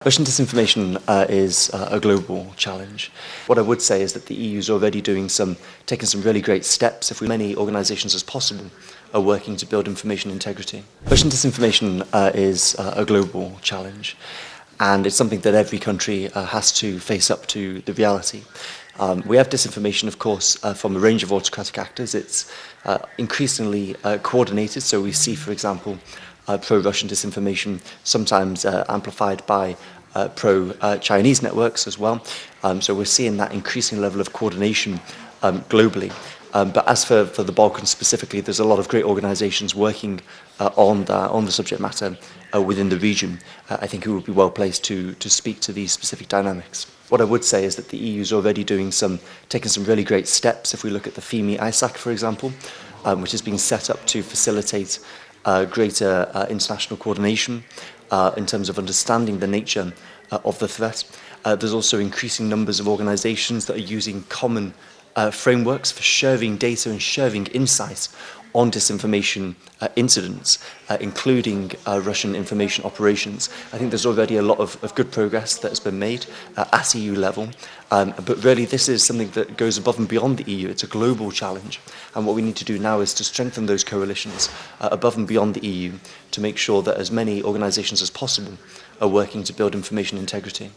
Russian disinformation is a global challenge. What I would say is that the EU is already taking some really great steps. If many organisations as possible are working to build information integrity. Russian disinformation is a global challenge, and it's something that every country has to face up to the reality. We have disinformation, of course, from a range of autocratic actors. It's increasingly coordinated, so we see, for example, pro-Russian disinformation, sometimes amplified by pro-Chinese networks as well. So we're seeing that increasing level of coordination globally. But as for the Balkans specifically, there's a lot of great organisations working on the subject matter within the region, I think, who would be well placed to speak to these specific dynamics. What I would say is that the EU is already taking some really great steps. If we look at the FEMI ISAC, for example, which is being set up to facilitate greater international coordination in terms of understanding the nature of the threat. There's also increasing numbers of organisations that are using common frameworks for sharing data and sharing insights on disinformation incidents, including Russian information operations. I think there's already a lot of good progress that has been made at EU level, but really this is something that goes above and beyond the EU. It's a global challenge, and what we need to do now is to strengthen those coalitions above and beyond the EU to make sure that as many organisations as possible are working to build information integrity.